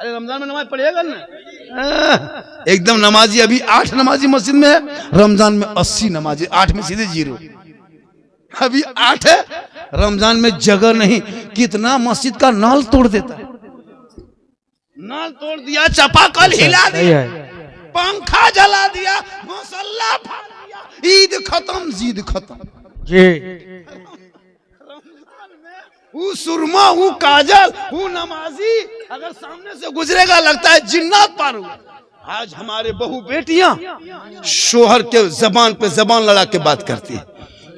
अरे रमजान में नमाज पढ़ेगा ना एकदम नमाजी। अभी 8 नमाजी मस्जिद में है, रमजान में 80 नमाजी, 8 में सीधे 0। अभी 8 है, रमजान में जगह नहीं। कितना मस्जिद का नाल तोड़ देता है, नाल तोड़ दिया, चापाकल हिला दिया, पंखा जला दिया, मुसल्ला फाड़ दिया, ईद खत्म, जीद खत्म। वो सुरमा, वो काजल, वो नमाजी अगर सामने से गुजरेगा लगता है जिन्नात पार हुआ। आज हमारे बहू बेटियां शोहर के जबान पे जबान लड़ा के बात करती है।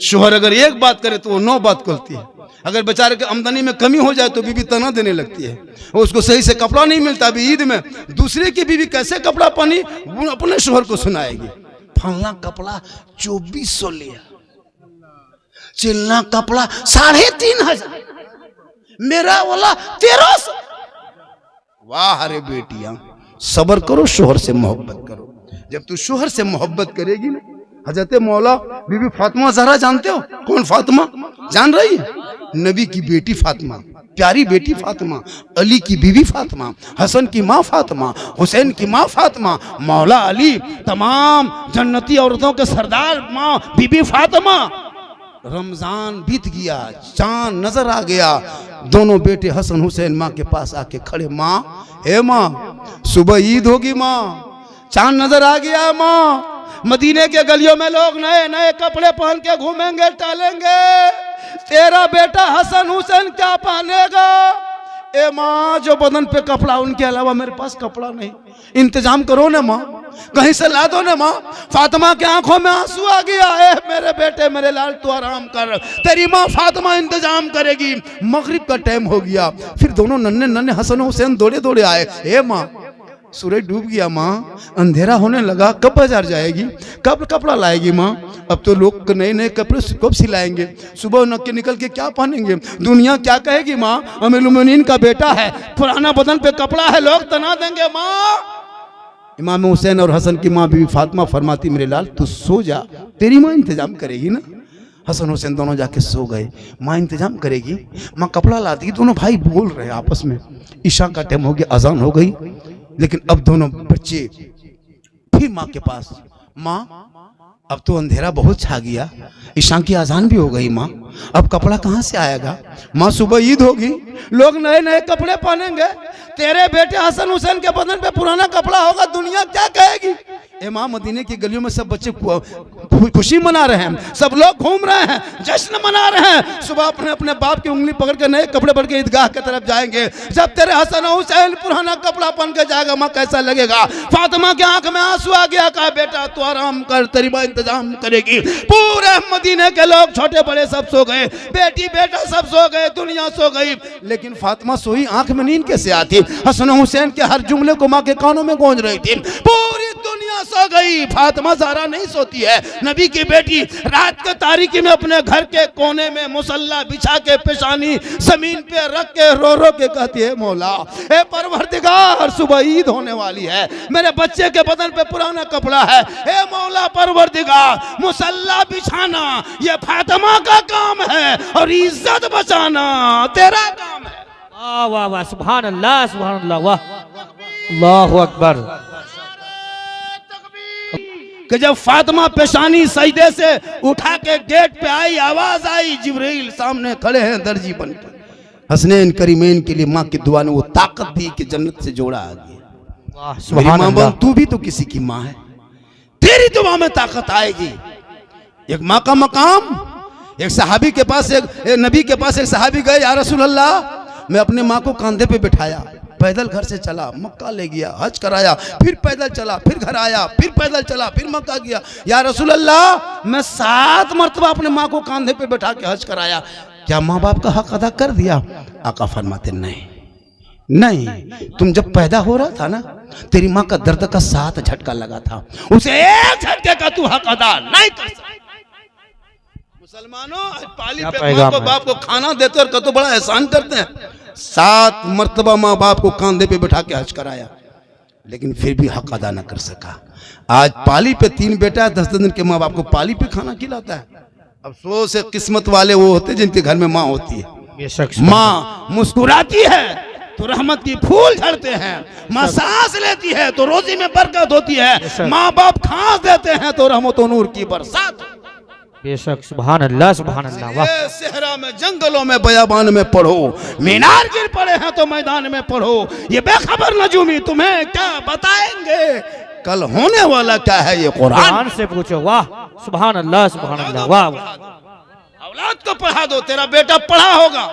शोहर अगर एक बात करे तो वो 9 बात खोलती है। अगर बेचारे के आमदनी में कमी हो जाए तो बीवी तना देने लगती है। उसको सही से कपड़ा नहीं मिलता, अभी ईद में दूसरे की बीवी कैसे कपड़ा पानी वो अपने शोहर को सुनाएगी। फलना कपड़ा 2400 लिया, चिलना कपड़ा 3500, मेरा वाला 1300। वाह रे बेटियां, सब्र करो, शोहर से मोहब्बत करो। जब तू शोहर से मोहब्बत करेगी ना, हजरत मौला बीबी फातिमा ज़हरा जानते हो? कौन फातिमा? जान रही है? नबी की बेटी फातिमा, प्यारी बेटी फातिमा, अली की बीवी फातिमा, हसन की माँ फातिमा, हुसैन की माँ फातिमा, मौला अली, तमाम जन्नती औरतों के सरदार माँ बीबी फातिमा। रमजान बीत गया, चांद नजर आ गया, दोनों बेटे हसन हुसैन माँ के पास आके खड़े, माँ, हे माँ, सुबह ईद होगी माँ, चांद नजर आ गया माँ, मदीने के गलियों में लोग नए नए कपड़े पहन के घूमेंगे टहलेंगे, तेरा बेटा हसन हुसैन क्या पहनेगा? ए माँ, जो बदन पे कपड़ा, उनके अलावा मेरे पास कपड़ा नहीं, इंतजाम करो ना माँ, कहीं से ला दो ना माँ। फातिमा के आंखों में आंसू आ गया, ए मेरे बेटे, मेरे लाल, तू आराम कर, तेरी माँ फातिमा इंतजाम करेगी। मगरिब का टाइम हो गया, फिर दोनों नन्हे नन्हे हसन हुसैन दौड़े दौड़े आए। ए माँ, सूरज डूब गया माँ, अंधेरा होने लगा, कब बाजार जाएगी, कब कपड़ा लाएगी माँ? अब तो लोग नए नए कपड़े कब सिलाएंगे, सुबह नक्के निकल के क्या पहनेंगे, दुनिया क्या कहेगी माँ? अमीरुल मोमिनीन का बेटा है, पुराना बदन पे कपड़ा है, लोग तना देंगे माँ। इमाम हुसैन और हसन की माँ बीवी फातिमा फरमाती, मेरे लाल तू सो जा, तेरी माँ इंतजाम करेगी ना। हसन हुसैन दोनों जाके सो गए, माँ इंतजाम करेगी, माँ कपड़ा ला दी। दोनों भाई बोल रहे आपस में, ईशा का टाइम हो गया, अजान हो गई, लेकिन अब दोनों बच्चे फिर माँ के पास, माँ अब तो अंधेरा बहुत छा गया, ईशा की अजान भी हो गई माँ, अब कपड़ा कहाँ से आएगा? माँ, सुबह ईद होगी, लोग नए नए कपड़े पहनेंगे, तेरे बेटे हसन हुसैन के बदन पे पुराना कपड़ा होगा, दुनिया क्या कहेगी? ए माँ, मदीने की गलियों में सब बच्चे खुशी मना रहे हैं, सब लोग घूम रहे हैं, जश्न मना रहे हैं, सुबह अपने अपने बाप की उंगली पकड़ के नए कपड़े पहन के ईदगाह की तरफ जाएंगे। जब तेरे हसन हुसैन पुराना कपड़ा पहन के जाएगा, माँ कैसा लगेगा? फातिमा की आंख में आंसू आ गया, कहा बेटा तू आराम कर, तेरी माँ इंतजाम करेगी। पूरे मदीने के लोग छोटे बड़े सब सो गए, बेटी बेटा सब सो गए, दुनिया सो गई, लेकिन फातिमा सोई, आंख में नींद कैसे आती? हसन हुसैन के हर जुमले को माँ के कानों में गूंज रही थी। पूरी दुनिया सो गई, फातिमा ज़हरा नहीं सोती है। नबी की बेटी रात के तारीकी में अपने घर के कोने में मुसल्ला बिछा के पेशानी जमीन पे रख के रो रो के कहती है, मौला, हे परवरदिगार, सुबह ईद होने वाली है, मेरे बच्चे के बदन पे पुराना कपड़ा है, हे मौला परवरदिगार, मुसल्ला बिछाना ये फातिमा का काम है और इज्जत बचाना तेरा काम है। वाह वाह वाह, सुभान अल्लाह, सुभान अल्लाह, वाह, अल्लाहु अकबर। कि जब फातिमा पेशानी सजदे से उठा के गेट पे आई, आवाज आई, जिब्रील सामने खड़े हैं दर्जी बनकर। हसनैन करीमैन के लिए माँ की दुआ ने वो ताकत दी कि जन्नत से जोड़ा आ गया। मेरी माँ बोल, तू भी तो किसी की माँ है, तेरी दुआ में ताकत आएगी। एक माँ का मकाम, एक सहाबी के पास, एक नबी के पास एक सहाबी गए, या रसूल अल्लाह, मैं अपने माँ को कंधे पे बिठाया, पैदल घर से चला, मक्का ले गया, हज कराया, फिर पैदल चला, फिर घर आया, फिर पैदल चला, फिर मक्का गया, या रसूल अल्लाह, मैं 7 मरतबा अपने माँ को कंधे पे बैठा के हज कराया, क्या माँ बाप का हक अदा कर दिया? आका फरमाते, नहीं नहीं, तुम जब पैदा हो रहा था ना, तेरी माँ का दर्द का 7 झटका लगा था, उसे 1 झटके का तू हक अदा नहीं कर सकता। मुसलमानों, पाली पे माँ को बाप को खाना देते और कतो बड़ा एहसान करते हैं। 7 मरतबा माँ बाप को कंधे पे बैठा के हज कराया, लेकिन फिर भी हक अदा न कर सका। आज पाली पे 3 बेटा, 10 दिन के माँ बाप को पाली पे खाना खिलाता है। अफसोस है, किस्मत वाले वो होते जिनके घर में माँ होती है। माँ मुस्कुराती है, तो रहमत की फूल झड़ते हैं, माँ सांस लेती है तो रोजी में बरकत होती है, माँ बाप खांस देते हैं तो रहमत और नूर की बरसात। बेशक सुभान अल्लाह सुभान अल्लाह। वाह ये सेहरा में जंगलों में बयाबान में पढ़ो, मीनार गिर पड़े हैं तो मैदान में पढ़ो, ये बेखबर नजूमी तुम्हें क्या बताएंगे कल होने वाला क्या है ये कुरान। कुरान से पूछो। वाह सुभान अल्लाह सुभान अल्लाह। वाह औलाद को पढ़ा दो, तेरा बेटा पढ़ा होगा।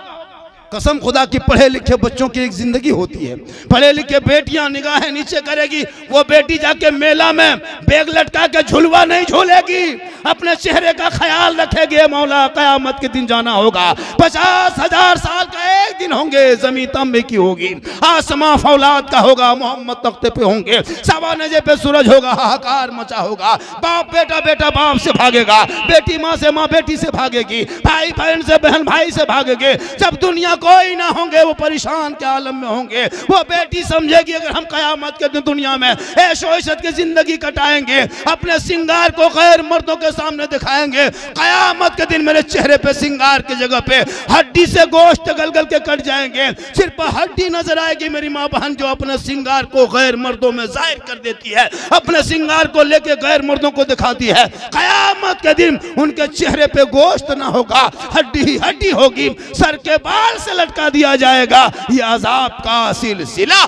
कसम खुदा की पढ़े लिखे बच्चों की एक जिंदगी होती है। पढ़े लिखे बेटियां निगाहें नीचे करेगी, वो बेटी जाके मेला में बैग लटका के झुलवा नहीं झूलेगी, अपने चेहरे का ख्याल रखेगी। मौला कयामत के दिन जाना होगा, 50,000 साल का एक दिन होंगे, जमीन तांबे की होगी, आसमां फौलाद का होगा, मोहम्मद तख्ते पे होंगे, सवा नजे पे सूरज होगा, हाहाकार मचा होगा। बाप बेटा, बेटा बाप से भागेगा, बेटी माँ से, माँ बेटी से भागेगी, भाई बहन से, बहन भाई से भागेगी। जब दुनिया कोई ना होंगे, वो परेशान के आलम में होंगे, वो बेटी समझेगी अगर हम कयामत के दिन दुनिया में ऐशो इशरत की जिंदगी कटाएंगे, अपने सिंगार को गैर मर्दों के सामने दिखाएंगे, कयामत के दिन मेरे चेहरे पे सिंगार की जगह पे हड्डी से गोश्त गल के कट जाएंगे, सिर्फ हड्डी नजर आएगी। मेरी माँ बहन जो अपने सिंगार को गैर मर्दों में जाहिर कर देती है, अपने सिंगार को लेके गैर मर्दों को दिखाती है, कयामत के दिन उनके चेहरे पे गोश्त ना होगा, हड्डी ही हड्डी होगी, सर के बाल से लटका दिया जाएगा। ये अजाब का सिलसिला।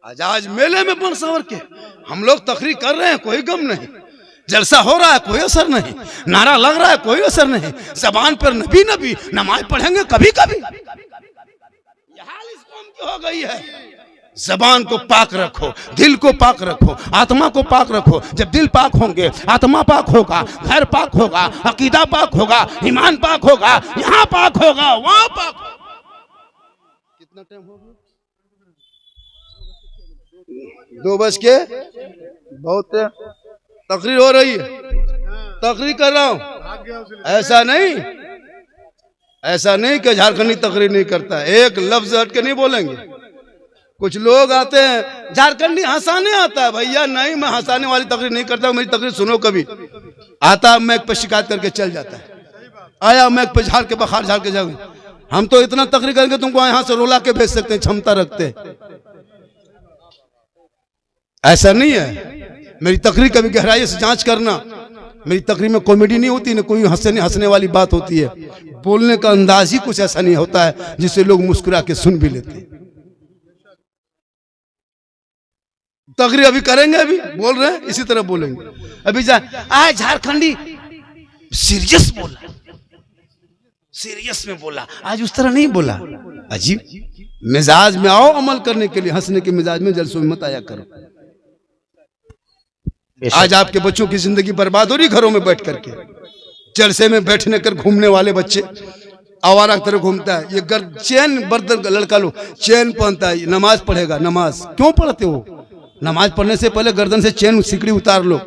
आज मेले में बन सवर के हम लोग तकरीर कर रहे हैं, कोई गम नहीं, जलसा हो रहा है कोई असर नहीं, नारा लग रहा है कोई असर नहीं, जबान पर नबी नबी, नमाज पढ़ेंगे कभी कभी। यह हाल इस कौम की हो गई है। जबान को पाक रखो, दिल को पाक रखो, आत्मा को पाक रखो। जब दिल पाक होंगे, आत्मा पाक होगा, घर पाक होगा, अकीदा पाक होगा, ईमान पाक होगा, यहाँ पाक होगा, वहां पाक। कितना टाइम हो गया? 2 बज के बहुत तकरीर हो रही है, तकरीर कर रहा हूं। ऐसा नहीं कि झारखंडी तकरीर नहीं करता, एक लफ्ज हट के नहीं बोलेंगे। कुछ लोग आते हैं झारखंडी हंसाने आता है, भैया नहीं, मैं हंसाने वाली तकरीर नहीं करता, मेरी तकरीर सुनो। कभी आता मैक पे शिकायत करके चल जाता है, आया मैक पे झाड़ के बखार झाड़ के जाऊंगे। हम तो इतना तकरीर करेंगे तुमको यहाँ से रुला के भेज सकते हैं, क्षमता रखते। ऐसा नहीं है। मेरी तकरीर कभी गहराई से जांच करना, मेरी तकरीर में कॉमेडी नहीं होती, ना कोई हंसने वाली बात होती है। बोलने का अंदाज ही कुछ ऐसा नहीं होता है जिससे लोग मुस्कुरा के सुन भी लेते हैं। तकरीर अभी करेंगे, अभी बोल रहे हैं, इसी तरह बोलेंगे। अभी आज झारखंडी सीरियस बोला, सीरियस में बोला, आज उस तरह नहीं बोला। अजीब मिजाज में आओ अमल करने के लिए, हंसने के मिजाज में जलसों में मत आया करो। आज आपके बच्चों की जिंदगी बर्बाद हो रही घरों में बैठ करके, जलसे में बैठने कर घूमने वाले बच्चे आवारा की तरह घूमता है। ये चैन बर्दन लड़का लोग चैन पहनता है, नमाज पढ़ेगा। नमाज क्यों पढ़ते हो? नमाज पढ़ने से पहले गर्दन से चैन सिकड़ी उतार लो।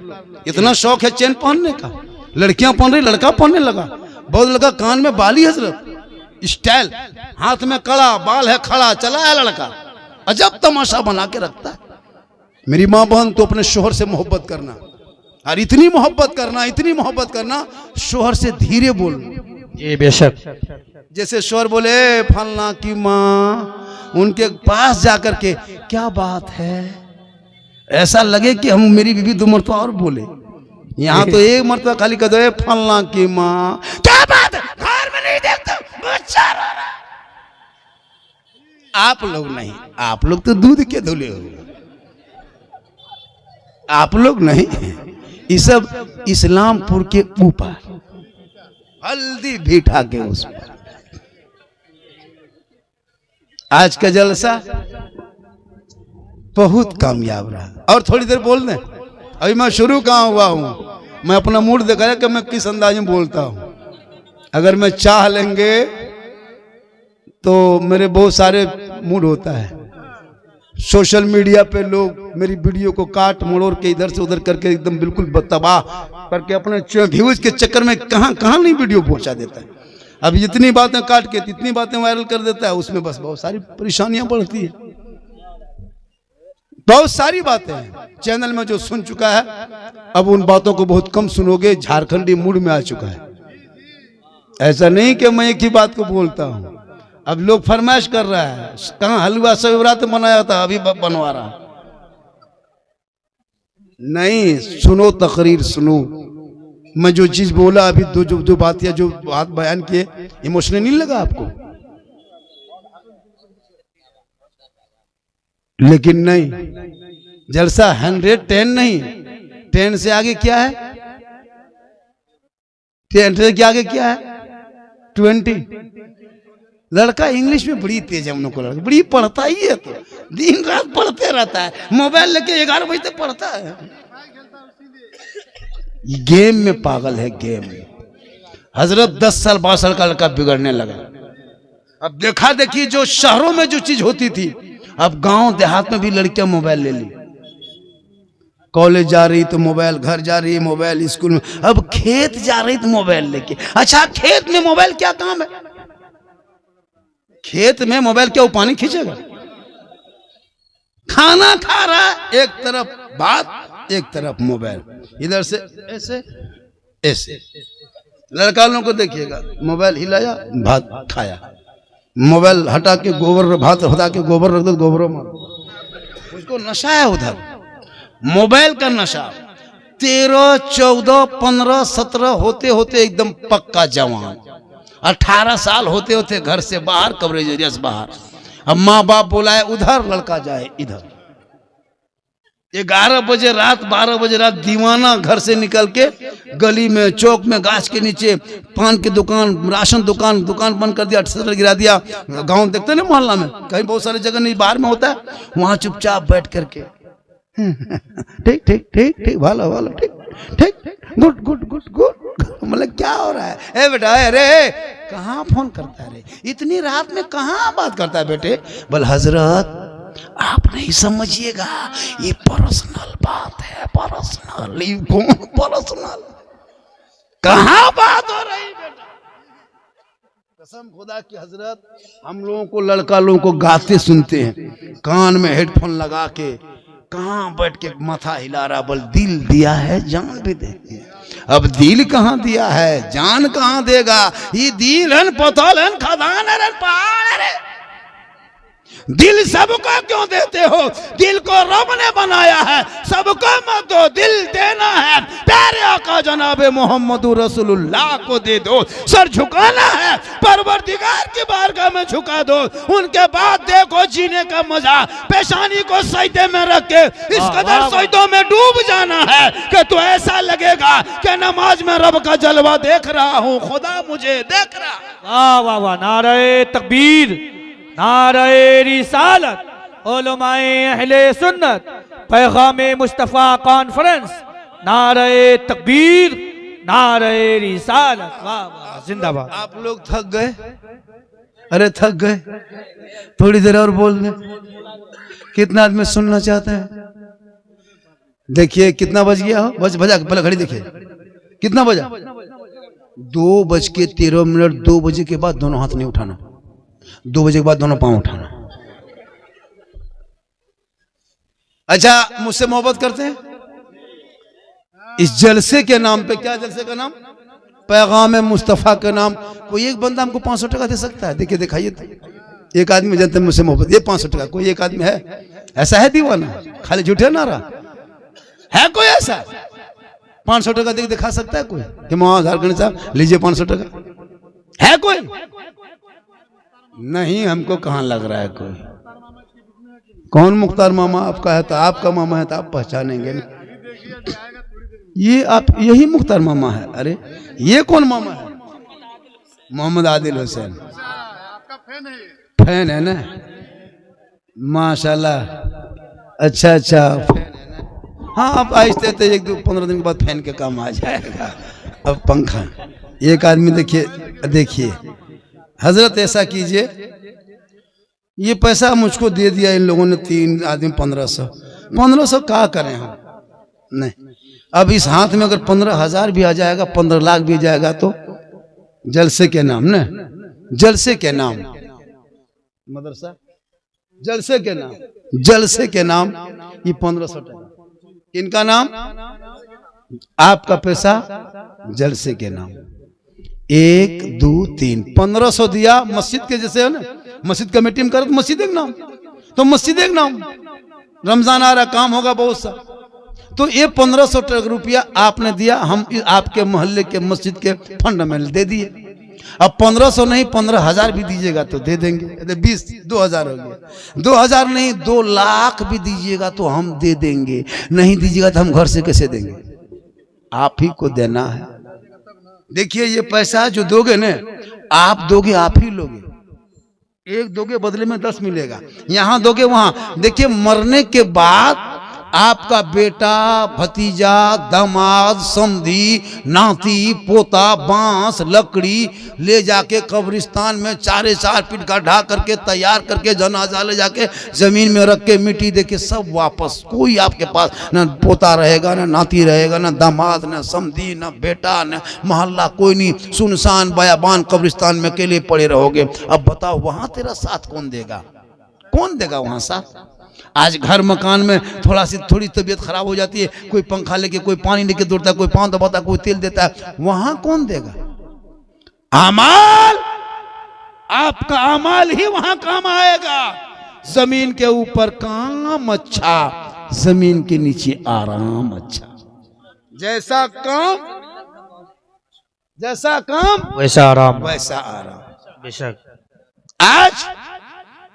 इतना शौक है चैन पहनने का, लड़कियां पहन रही, लड़का पहनने लगा। बहुत लड़का कान में बाली हजरत, स्टाइल, हाथ में कड़ा, बाल है खड़ा, चला है लड़का, अजब तमाशा बना के रखता है। मेरी माँ बहन तो अपने शोहर से मोहब्बत करना, और इतनी मोहब्बत करना, इतनी मोहब्बत करना, शोहर से धीरे बोलना। ये बेशक जैसे शोहर बोले फलना की माँ, उनके पास जाकर के क्या बात है, ऐसा लगे कि हम मेरी बीवी 2 मरतबा और बोले। यहाँ तो 1 मरतबा खाली कह दो फलना की माँ, क्या बात है, घर में नहीं देखते बच्चा रो रहा। आप लोग नहीं, आप लोग तो दूध के धुले हो, आप लोग नहीं। ये सब इस्लामपुर के ऊपर हल्दी भीठा के उस पर। आज का जलसा बहुत कामयाब रहा। और थोड़ी देर बोल दें, अभी मैं शुरू कहाँ हुआ हूँ, मैं अपना मूड दिखाया कि मैं किस अंदाज में बोलता हूँ। अगर मैं चाह लेंगे तो मेरे बहुत सारे मूड होता है। सोशल मीडिया पे लोग मेरी वीडियो को काट मरोड़ के इधर से उधर करके एकदम बिल्कुल तबाह करके अपने व्यूज के चक्कर में कहाँ कहाँ नहीं वीडियो पहुंचा देता है। अब जितनी बातें काट के इतनी बातें वायरल कर देता है, उसमें बस बहुत सारी परेशानियां बढ़ती है। बहुत सारी बातें हैं चैनल में जो सुन चुका है, अब उन बातों को बहुत कम सुनोगे। झारखंडी मूड में आ चुका है। ऐसा नहीं कि मैं एक ही बात को बोलता हूं, अब लोग फरमाइश कर रहा है, कहाँ हलवा सवेरात बनाया था, अभी बनवा रहा। नहीं, सुनो तकरीर सुनो। मैं जो चीज बोला अभी, जो बात या जो बात बयान किए, इमोशनल नहीं लगा आपको? लेकिन नहीं, जलसा 110 नहीं, 10 से आगे क्या है? 10 से आगे क्या है? 20। लड़का इंग्लिश में बड़ी तेज है, हम लोग को लड़का बड़ी पढ़ता ही है, तो दिन रात पढ़ते रहता है, मोबाइल लेके 11 बजे तक पढ़ता है। गेम में पागल है, गेम में। हजरत 10 साल 12 साल का लड़का बिगड़ने लगा। अब देखा देखी जो शहरों में जो चीज होती थी, अब गांव देहात में भी लड़कियां मोबाइल ले ली। कॉलेज जा रही तो मोबाइल, घर जा रही मोबाइल, स्कूल में, अब खेत जा रही तो मोबाइल लेके। अच्छा, खेत में मोबाइल क्या काम है? खेत में मोबाइल क्या वो पानी खींचेगा? खाना खा रहा है, एक तरफ बात, एक तरफ मोबाइल, इधर से ऐसे ऐसे। लड़का लोगों को देखिएगा, मोबाइल हिलाया, भात खाया, मोबाइल हटा के गोबर, भात हटा के गोबर रख दो, गोबरों में उसको नशा है उधर, मोबाइल का नशा। 13, 14, 15, 17 होते होते एकदम पक्का जवान, 18 साल होते होते घर से बाहर, कवरेज एरिया से बाहर। अब माँ बाप बुलाए उधर, लड़का जाए इधर। 11 बजे रात, 12 बजे रात दीवाना घर से निकल के गली में, चौक में, गाछ के नीचे, पान की दुकान, राशन दुकान बंद कर दिया, शटर गिरा दिया। गांव देखते ना, मोहल्ला में कहीं बहुत सारी जगह नहीं, बाहर में होता है, वहां चुपचाप बैठ करके ठीक ठीक ठीक ठीक, भालो भालो, ठीक ठीक, गुड गुड गुड गुड। मतलब क्या हो रहा है? ए बेटा, अरे कहाँ फोन करता है रे, इतनी रात में कहाँ बात करता है बेटे? बोल हजरत आप नहीं समझिएगा, ये पर्सनल बात है, पर्सनल। ये कौन पर्सनल? कहाँ बात हो रही बेटा? कसम खुदा की हजरत, हम लोगों को, लड़का लोगों को गाते सुनते हैं, कान में हेडफोन लगा के, कहाँ बैठ के माथा हिला रहा। बोल दिल दिया है, जान भी देती है। अब दिल कहाँ दिया है, जान कहाँ देगा? ये दिल है, पतल है, खदान है, पहाड़ है। दिल सबको क्यों देते हो? दिल को रब ने बनाया है, सबको मत दो, दिल देना है। प्यारे आका जनाबे मोहम्मद रसूलुल्लाह को दे दो। सर झुकाना है, परवरदिगार की बारगाह में झुका दो। उनके बाद देखो जीने का मजा। पेशानी को सजदे में रख के इस कदर सजदों में डूब जाना है कि तो ऐसा लगेगा कि नमाज में रब का जलवा देख रहा हूँ, खुदा मुझे देख रहा। वाह वाह वाह, नारे तकबीर, नारे रिसालत, उलमाए अहले सुन्नत, पैगामे मुस्तफ़ा कॉन्फ्रेंस, नारे तकबीर, नारे रिसालत। वाह वाह, जिंदाबाद। आप लोग थक गए? अरे थक गए, थोड़ी देर और बोल दें। कितना आदमी सुनना चाहता है? देखिए कितना बज गया हो, बजा पहले घड़ी देखिए कितना बजा। 2:13। 2 बजे के बाद दोनों हाथ नहीं उठाना, 2 बजे के बाद दोनों पांव उठाना। अच्छा, मुझसे मोहब्बत करते हैं? इस जलसे के नाम पे, क्या जलसे का नाम? पैगाम मुस्तफ़ा के नाम। कोई एक बंदा हमको 500 टका दे सकता है? देखिए दिखाइए तो। एक आदमी जनता मुझसे मोहब्बत, ये 500 टका, कोई एक आदमी है? ऐसा है दीवाना? खाली झूठे नारा है कोई ऐसा? 500 टका देख दिखा सकता है कोई कि मां झारखंड साहब लीजिए 500 टका? है कोई? नहीं, हमको कहां लग रहा है कोई। कौन मुख्तार मामा आपका है? तो आपका मामा है तो आप पहचानेंगे ना। ये आप, यही मुख्तार मामा है? अरे ये कौन मामा है? मोहम्मद आदिल हुसैन फैन है ना? माशाल्लाह, अच्छा अच्छा। हाँ, अब आहिस्ते आहिस्ते 1-15 दिन के बाद फैन के काम आ जाएगा। अब पंखा, एक आदमी देखिए हजरत, ऐसा कीजिए, ये पैसा मुझको दे दिया इन लोगों ने, 3 आदमी 1500 क्या करें हम? नहीं, अब इस हाथ में अगर 15,000 भी आ जाएगा, 15 लाख भी जाएगा, तो जलसे के नाम ना, जलसे के नाम मदरसा, जलसे के नाम, जलसे के नाम ये 1500 टका। इनका नाम, आपका पैसा जलसे के नाम। 1 2 3 1500 दिया। मस्जिद के जैसे है ना, मस्जिद कमेटी में करो तो मस्जिद एक नाम, तो मस्जिद एक नाम। रमजान आ रहा, काम होगा बहुत सा, तो ये 1500 रुपया आपने दिया, हम आपके मोहल्ले के मस्जिद के फंड में दे दिए। अब 1500 नहीं 15,000 भी दीजिएगा तो दे देंगे। 20 2000 हो गया। 2000 नहीं 2 लाख भी दीजिएगा तो हम दे देंगे। नहीं दीजिएगा तो हम घर से कैसे देंगे? आप ही को देना है। देखिए ये पैसा जो दोगे ना, आप दोगे, आप ही लोगे। एक दोगे बदले में 10 मिलेगा, यहां दोगे वहां। देखिए मरने के बाद आपका बेटा, भतीजा, दामाद, समधी, नाती, पोता बांस लकड़ी ले जाके कब्रिस्तान में 4 फीट गड्ढा करके तैयार करके जनाजा ले जाके जमीन में रख के मिट्टी देके सब वापस। कोई आपके पास न पोता रहेगा, न नाती रहेगा, न दामाद, न समधी, न बेटा, न मोहल्ला, कोई नहीं। सुनसान बयाबान कब्रिस्तान में अकेले पड़े रहोगे। अब बताओ वहां तेरा साथ कौन देगा? कौन देगा वहां साथ? आज घर मकान में थोड़ी तबीयत खराब हो जाती है, कोई पंखा लेके, कोई पानी लेके दौड़ता है, कोई पांव दबाता, कोई तेल देता है, वहां कौन देगा? अमाल, आपका अमाल ही वहां काम आएगा। जमीन के ऊपर काम अच्छा, जमीन के नीचे आराम अच्छा। जैसा काम वैसा आराम, वैसा आराम। बेशक। आज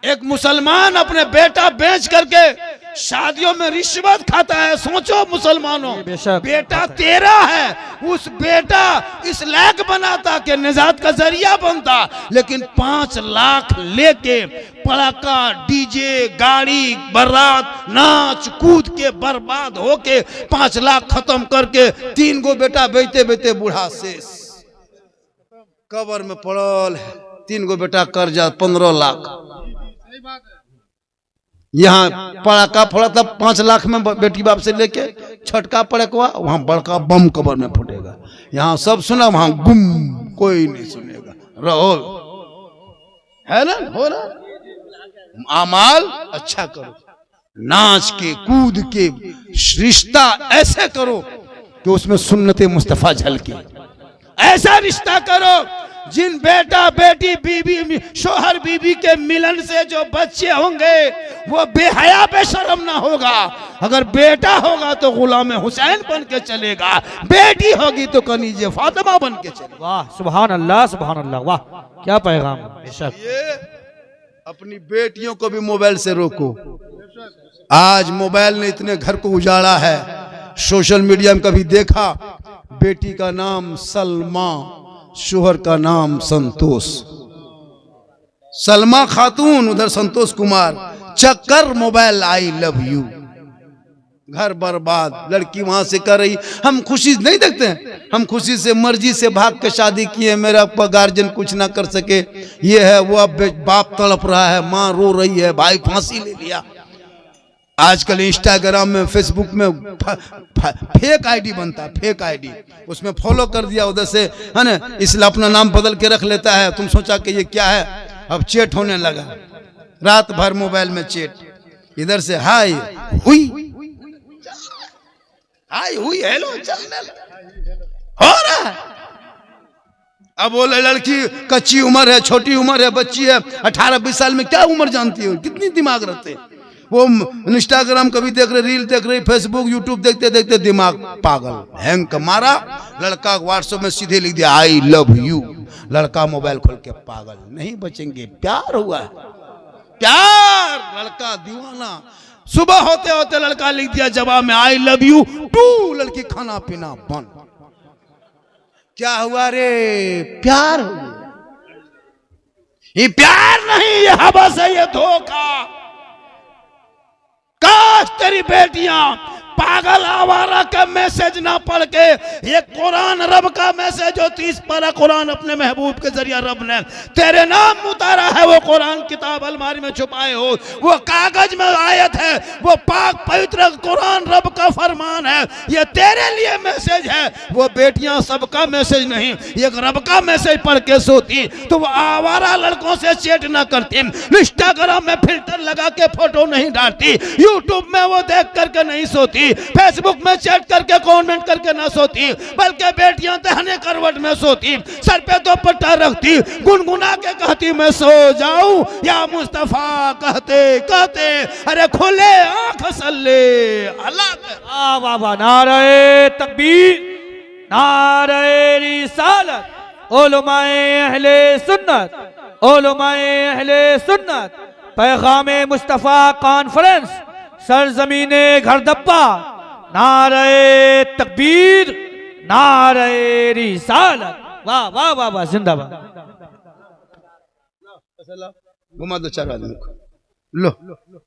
एक मुसलमान अपने बेटा बेच करके शादियों में रिश्वत खाता है। सोचो मुसलमानों, बेटा तेरा है, उस बेटा इस लायक बनाता कि निजात का जरिया बनता, लेकिन 5 लाख लेके पड़ाका, डीजे, गाड़ी, बारात, नाच कूद के बर्बाद होके 5 लाख खत्म करके 3 गो बेटा बेचते बेचते बूढ़ा शेष कब्र में पड़ल है। 3 गो बेटा कर्जा 15 लाख। यहाँ पड़ाका फोड़ा था 5 लाख में बेटी बाप से लेके, छटका पड़का वहां बड़का बम कब्र में फूटेगा। यहाँ सब सुना, वहां गुम, कोई नहीं सुनेगा। रहो है ना, हो रहा। अमाल अच्छा करो, नाच के कूद के रिश्ता ऐसे करो कि उसमें सुन्नते मुस्तफा झलके। ऐसा रिश्ता करो जिन बेटा बेटी, बीबी शोहर बीबी के मिलन से जो बच्चे होंगे वो बेहया बेशरम ना होगा। अगर बेटा होगा तो गुलाम हुसैन बन के चलेगा, बेटी होगी तो कनीजे फातिमा बन के चलेगा। वाह सुभान अल्लाह, सुभान अल्लाह, वाह क्या पैगाम। बेशक। ये अपनी बेटियों को भी मोबाइल से रोको। आज मोबाइल ने इतने घर को उजाड़ा है। सोशल मीडिया में कभी देखा, बेटी का नाम सलमा, शोहर का नाम संतोष। सलमा खातून, उधर संतोष कुमार, चक्कर मोबाइल, आई लव यू। घर बर्बाद। लड़की वहां से कर रही, हम खुशी नहीं देखते हैं, हम खुशी से मर्जी से भाग के शादी किए, मेरा गार्जियन कुछ ना कर सके, ये है वो। अब बाप तड़प रहा है, माँ रो रही है, भाई फांसी ले लिया। आजकल इंस्टाग्राम में, फेसबुक में फेक आईडी बनता है, फेक आईडी, उसमें फॉलो कर दिया उधर से, है ना, इसलिए अपना नाम बदल के रख लेता है। तुम सोचा कि ये क्या है, अब चैट होने लगा, रात भर मोबाइल में चैट। इधर से हाय हुई, हाय हुई, हेलो चलने हो रहा है। अब वो लड़की कच्ची उम्र है, छोटी उम्र है, बच्ची है, 18-20 साल में क्या उम्र जानती हो, कितनी दिमाग रखते हैं वो। इंस्टाग्राम कभी देख रहे, रील देख रही, फेसबुक यूट्यूब देखते देखते दिमाग पागल, हैंग मारा। लड़का व्हाट्सएप में सीधे लिख दिया आई लव यू। लड़का मोबाइल खोल के पागल। नहीं बचेंगे। प्यार हुआ है, प्यार। लड़का दीवाना। सुबह होते होते लड़का लिख दिया जवाब में आई लव यू टू। लड़की खाना पीना बंद। क्या हुआ रे? प्यार हुआ। ये प्यार नहीं, ये हवस है, ये धोखा। काश तेरी बेटियां पागल आवारा का मैसेज ना पढ़ के ये कुरान रब का मैसेज जो 30 पारा कुरान अपने महबूब के जरिए रब ने तेरे नाम उतारा है, वो कुरान किताब अलमारी में छुपाए हो, वो कागज में आयत है, वो पाक पवित्र कुरान रब का फरमान है, ये तेरे लिए मैसेज है। वो बेटियां सबका मैसेज नहीं, एक रब का मैसेज पढ़ के सोती तो वो आवारा लड़कों से चैट ना करती, इंस्टाग्राम में फिल्टर लगा के फोटो नहीं डालती, यूट्यूब में वो देख करके नहीं सोती, सोती, फेसबुक में चैट करके कमेंट करके ना सोती, बल्कि बेटियां दहने करवट में सोती, सर पे दुपट्टा रखती, गुनगुना के कहती मैं सो जाऊं या मुस्तफा कहते कहते अरे खुले आंख सल्ले अल्लाह पे। वाह वाह वाह, नारे तकबीर, नारे रिसालत, उलमाए अहले सुन्नत, उलमाए अहले सुन्नत, पैगामे मुस्तफा कॉन्फ्रेंस, सरजमीने घरदप्पा, नारे तकबीर, नारे रिसालत। वाह वाह वाह वाह, जिंदाबाद। घुमा दो 4 आदमी को, लो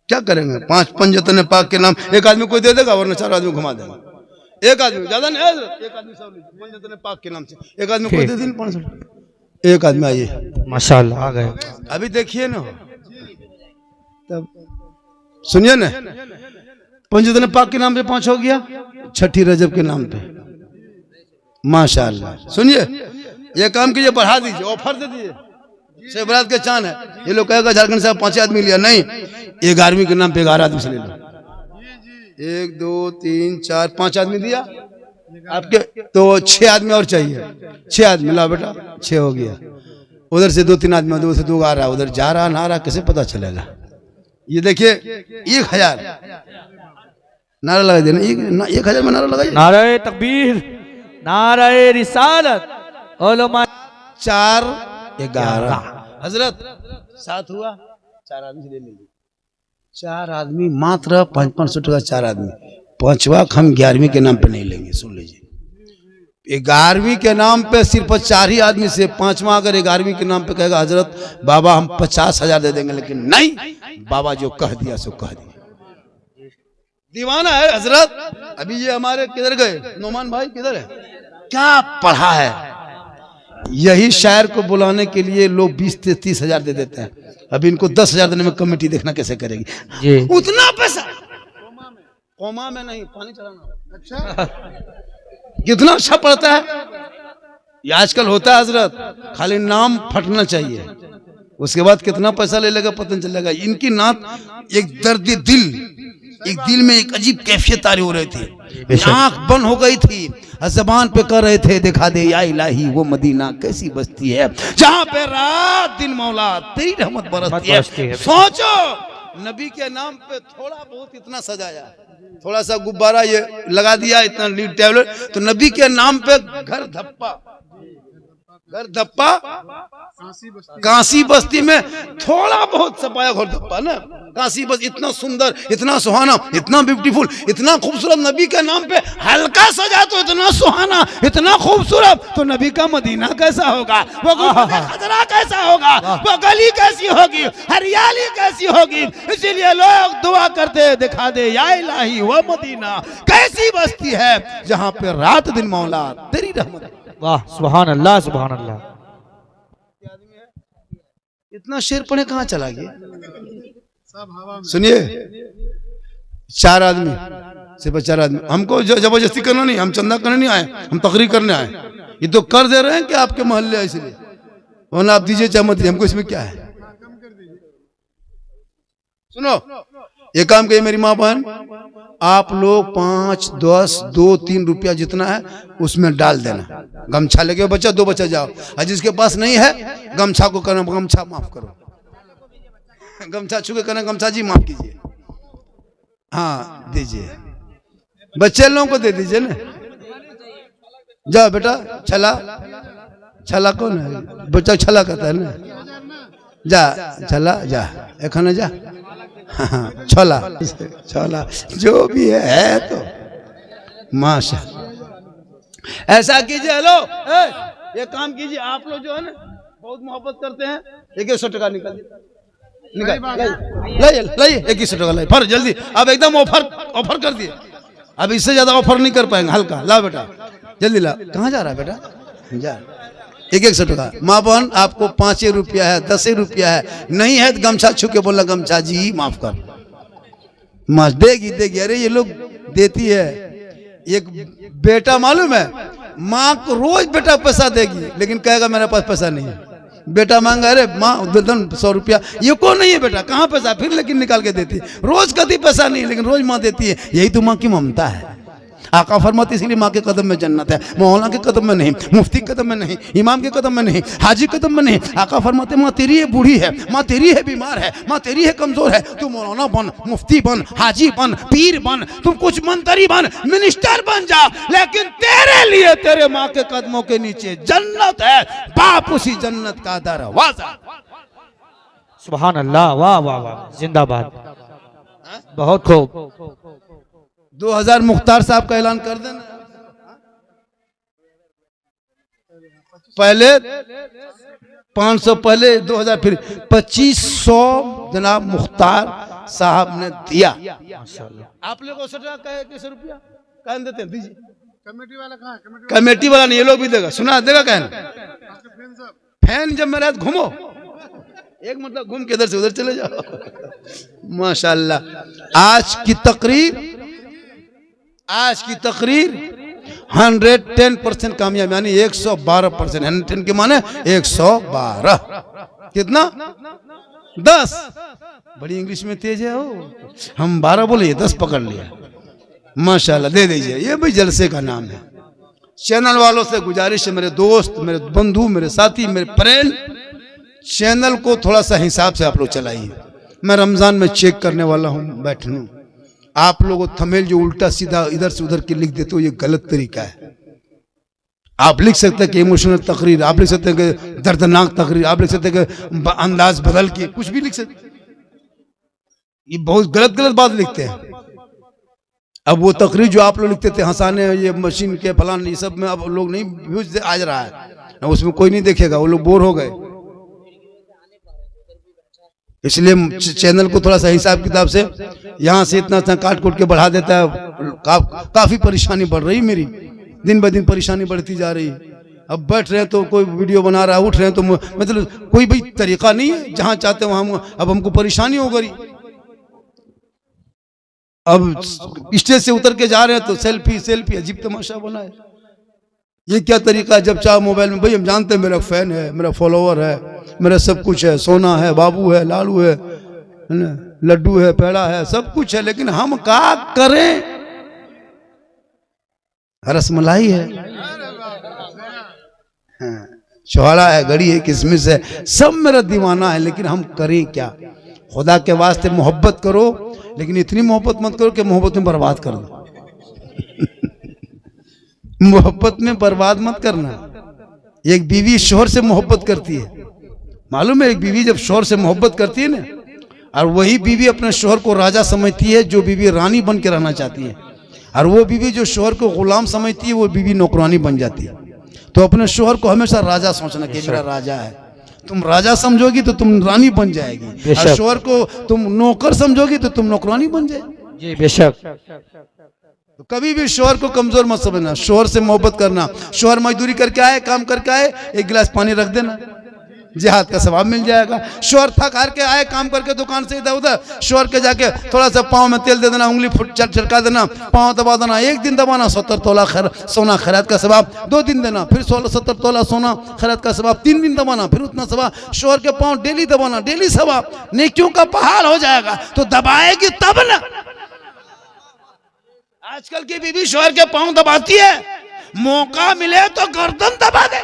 क्या करेंगे? 5 पंजतन पाक के नाम एक आदमी को दे देगा, वरना 4 आदमी घुमा देगा। एक आदमी ज्यादा नहीं है, एक आदमी सब पंजतन पाक के नाम से एक आदमी को दे दें 500। एक आदमी आइए, माशाल्लाह आ गए। अभी देखिए ना, तब सुनिए ना, पंजतन पाक के नाम पे 5 हो गया, छठी रजब के नाम पे माशाल्लाह। सुनिए, ये काम कीजिए, बढ़ा दीजिए, ऑफर दे दीजिए, से बरात के चांद है। ये लोग कहेगा झारखंड से 5 आदमी लिया, नहीं, 11वीं के नाम पे 11 आदमी से ले लो। 1 2 3 4 5 आदमी दिया आपके, तो 6 आदमी और चाहिए। 6 आदमी ला बेटा, 6 हो गया। उधर से 2-3 आदमी, उधर से 2 आ रहा, उधर जा रहा ना रहा, कैसे पता चलेगा? ये देखिए 1000 नारा लगा देना, 1000 में नारा लगाइए। नारे तकबीर, नारे रिसालत, उलमा 4 11 हजरत 7 हुआ, 4 आदमी से ले लीजिए। 4 आदमी मात्र 500 टका 4 आदमी। 5वां हम 11वीं के नाम पे नहीं लेंगे, सुन लीजिए। 11वीं के नाम पे सिर्फ 4 ही आदमी से, 5वां अगर 11वीं के नाम पे कहेगा हजरत बाबा हम 50,000 दे देंगे, लेकिन नहीं, बाबा जो कह दिया सो कह दिया। दीवाना है हजरत। अभी ये हमारे किधर गए, नोमान भाई किधर है? क्या पढ़ा है? यही शायर को बुलाने के लिए लोग 20 से 30,000 दे देते हैं। अभी इनको 10,000 देने में कमेटी देखना कैसे करेगी जी। उतना पैसा कोमा में नहीं, पानी चलाना। अच्छा कितना अच्छा पड़ता है ये आजकल होता है हजरत। खाली नाम फटना चाहिए, उसके बाद कितना पैसा ले लेगा पता नहीं चलेगा। इनकी नात एक दर्द दिल, एक दिल में एक अजीब कैफियत तारी हो रही थी, आंख बंद हो गई थी, ज़बान पे कर रहे थे दिखा दे या इलाही वो मदीना कैसी बस्ती है जहाँ पे रात दिन मौला तेरी रहमत बरसती है। सोचो नबी के नाम पे थोड़ा बहुत इतना सजाया, थोड़ा सा गुब्बारा ये लगा दिया, इतना लीड टेबलेट, तो नबी के नाम पे घर धप्पा काशी बस्ती में थोड़ा बहुत सपाया घर धप्पा ना। काशी बस इतना सुंदर, इतना सुहाना, इतना ब्यूटीफुल, इतना खूबसूरत, नबी के नाम पे हल्का सजा तो इतना सुहाना, इतना खूबसूरत, तो नबी का मदीना कैसा होगा, वो खतरा कैसा होगा, वो गली कैसी होगी, हरियाली कैसी होगी। इसीलिए लोग दुआ करते दिखा दे या इलाही वो मदीना कैसी बस्ती है जहाँ पे रात दिन मौला तेरी रहमत। वाह सुभान अल्लाह, सुभान अल्लाह। इतना शेर पढ़े कहाँ चला गया? सुनिए 4 आदमी, सिर्फ 4 आदमी। हमको जबरदस्ती करना नहीं, हम चंदा करने नहीं आए, हम तकरीर करने आए। ये तो कर दे रहे हैं कि आपके मोहल्ले है इसलिए, वरना आप दीजिए चाहे मत दीजिए, हमको इसमें क्या है। सुनो ये काम करिए मेरी माँ बहन, आप लोग 5 10 2 3 रुपया जितना है उसमें डाल देना। गमछा लेके बच्चा 2 बच्चा जाओ, और जिसके पास नहीं है गमछा को करना, गमछा माफ करो, गमछा छू के करना, गमछा जी माफ कीजिए, हाँ दीजिए, बच्चे लोगों को दे दीजिए ना। जाओ बेटा, छला छला कौन है? बच्चा छला कहता है ना, जा छला जा, एखने जा, हाँ छोला छोला जो भी है तो माशा। ऐसा कीजिए, हेलो ये काम कीजिए, आप लोग जो है ना बहुत मोहब्बत करते हैं, 100 टका निकाल लाइए, 100 टका लाइए, फर जल्दी, अब एकदम ऑफर कर दिए, अब इससे ज्यादा ऑफर नहीं कर पाएंगे, हल्का ला बेटा जल्दी ला। कहाँ जा रहा है बेटा? जा 100 टका। माँ बहन आपको 5 रुपया है, 10 रुपया है, नहीं है तो गमछा छू के बोला गमछा जी माफ कर, माँ देगी। अरे ये लोग देती है। एक बेटा मालूम है माँ को रोज बेटा पैसा देगी, लेकिन कहेगा मेरे पास पैसा नहीं है। बेटा मांगा, अरे माँ दे दो 100 रुपया, ये कौन नहीं है बेटा, कहाँ पैसा, फिर लेकिन निकाल के देती है। रोज कभी पैसा नहीं, लेकिन रोज माँ देती है। यही तो माँ की ममता है। आका फरमाते इसलिए माँ के कदम में जन्नत है, मौलाना के कदम में नहीं, मुफ्ती के कदम में नहीं, इमाम के कदम में नहीं, हाजी के कदम में नहीं। आका फरमाते माँ तेरी है बूढ़ी है, माँ तेरी है बीमार है, माँ तेरी है कमजोर है, तू मौलाना बन, मुफ्ती बन, हाजी बन, पीर बन, तुम कुछ मंत्री बन, मिनिस्टर बन जा, लेकिन तेरे लिए तेरे माँ के कदमों के नीचे जन्नत है, बाप उसी जन्नत का दरवाजा। सुभान अल्लाह, वाह वाह वाह, जिंदाबाद, बहुत खूब। 2000 मुख्तार साहब का ऐलान कर देना। पहले 500, पहले 2000, फिर 2500 जनाब मुख्तार साहब ने दिया। आप लोगों को कैसे रुपया कह देते हैं, दीजिए। कमेटी वाला कहाँ है? कमेटी वाला नहीं, ये लोग भी देगा, सुना देगा कहना। फैन जब मेरे घूमो, एक मतलब घूम के इधर से उधर चले जाओ। माशाल्लाह। आज की तकरीर 110% कामयाब, यानी 112%। 110 के माने 112, कितना 10। बड़ी इंग्लिश में तेज है हो, हम 12 बोले, 10 पकड़ लिया। माशाल्लाह, दे दीजिए, ये भाई जलसे का नाम है। चैनल वालों से गुजारिश है, मेरे दोस्त, मेरे बंधु, मेरे साथी, मेरे फ्रेंड, चैनल को थोड़ा सा हिसाब से आप लोग चलाइए। मैं रमजान में चेक करने वाला हूँ, बैठने। आप लोगों थंबनेल जो उल्टा सीधा इधर से उधर के लिख देते हो, ये गलत तरीका है। आप लिख सकते हैं कि इमोशनल तकरीर, आप लिख सकते हैं कि दर्दनाक तकरीर, आप लिख सकते हैं कि अंदाज बदल के, कुछ भी लिख सकते। ये बहुत गलत बात लिखते हैं। अब वो तकरीर जो आप लोग लिखते थे हंसाने, ये मशीन के फलान, ये सब में अब लोग नहीं व्यूज आ रहा है, उसमें कोई नहीं देखेगा, वो लोग बोर हो गए। इसलिए चैनल को थोड़ा सा हिसाब किताब से, यहाँ से इतना काट कूट के बढ़ा देता है। काफी परेशानी बढ़ रही मेरी, दिन ब दिन परेशानी बढ़ती जा रही। अब बैठ रहे हैं तो कोई वीडियो बना रहा है, उठ रहे हैं तो मतलब कोई भी तरीका नहीं है, जहां चाहते हैं वहां। अब हमको परेशानी हो गई। अब स्टेज से उतर के जा रहे हैं तो सेल्फी, अजीब तमाशा बना है। ये क्या तरीका है? जब चाहो मोबाइल में, भाई हम जानते हैं मेरा फैन है, मेरा फॉलोवर है, मेरा सब कुछ है, सोना है, बाबू है, लालू है, लड्डू है, पेड़ा है, सब कुछ है, लेकिन हम क्या करें? रसमलाई है, छोड़ा है, गड़ी है, किशमिश है, सब मेरा दीवाना है, लेकिन हम करें क्या? खुदा के वास्ते मोहब्बत करो, लेकिन इतनी मोहब्बत मत करो कि मोहब्बत में बर्बाद कर दो। मोहब्बत में बर्बाद मत करना। एक बीवी शोहर से मोहब्बत करती है, मालूम है? एक बीवी जब शोहर से मोहब्बत करती है ना, और वही बीवी अपने शोहर को राजा समझती है, जो बीवी रानी बन के रहना चाहती है, और वो बीवी जो शोहर को गुलाम समझती है, वो बीवी नौकरानी बन जाती है। तो अपने शोहर को हमेशा राजा सोचना कि मेरा राजा है। तुम राजा समझोगी तो तुम रानी बन जाएगी, और शोहर को तुम नौकर समझोगी तो तुम नौकरानी बन जाएगी। जी बेशक। तो कभी भी शोहर को कमजोर मत समझना, शोहर से मोहब्बत करना। शोहर मजदूरी करके आए, काम करके आए, एक गिलास पानी रख देना, जिहाद का सवाब मिल जाएगा। शोहर थक हार के आए, काम करके दुकान से इधर उधर, शोहर के जाके थोड़ा सा पाँव में तेल दे देना, उंगली छिड़का देना, पाँव दबा देना, एक दिन दबाना 70 तोला सोना खैरात का सवाब, 2 दिन देना, फिर 16-17 तोला सोना खैरात का सवाब, 3 दिन दबाना, फिर उतना सवाब। शोहर के पाँव डेली दबाना, डेली सवाब, नेकियों का पहाड़ हो जाएगा। तो दबाएगी तब ना। आजकल की बीवी शोहर के पाँव दबाती है, मौका मिले तो गर्दन दबा दे।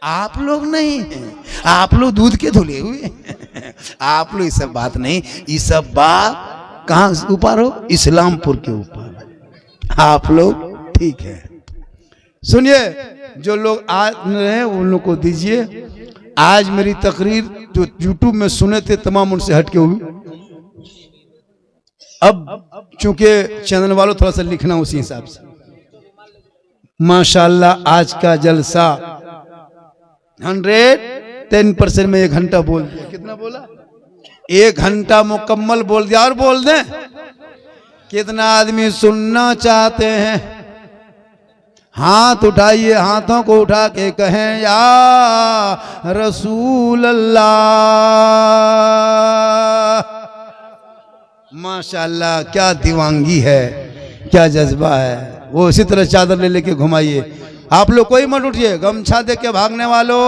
आप लोग नहीं, आप लोग दूध के धुले हुए, आप लोग ये सब बात नहीं, ये सब बात कहाँ ऊपर हो? इस्लामपुर के ऊपर। आप लोग ठीक है। सुनिए, जो लोग आ रहे हैं उन लोग को दीजिए। आज मेरी तकरीर जो यूट्यूब में सुने थे तमाम उनसे हटके हुई। अब चूंकि चैनल वालों थोड़ा सा लिखना उसी हिसाब से। माशाल्लाह आज का जलसा 110% में 1 घंटा बोल दिया। कितना बोला? 1 घंटा मुकम्मल बोल दिया। और बोल दें, कितना आदमी सुनना चाहते हैं? हाथ उठाइए, हाथों को उठा के कहें या रसूल अल्लाह। माशाल्लाह क्या दीवानगी है, क्या जज्बा है। वो इसी तरह चादर ले लेके घुमाइए। आप लोग कोई मत उठिए, गमछा दे के भागने वालों,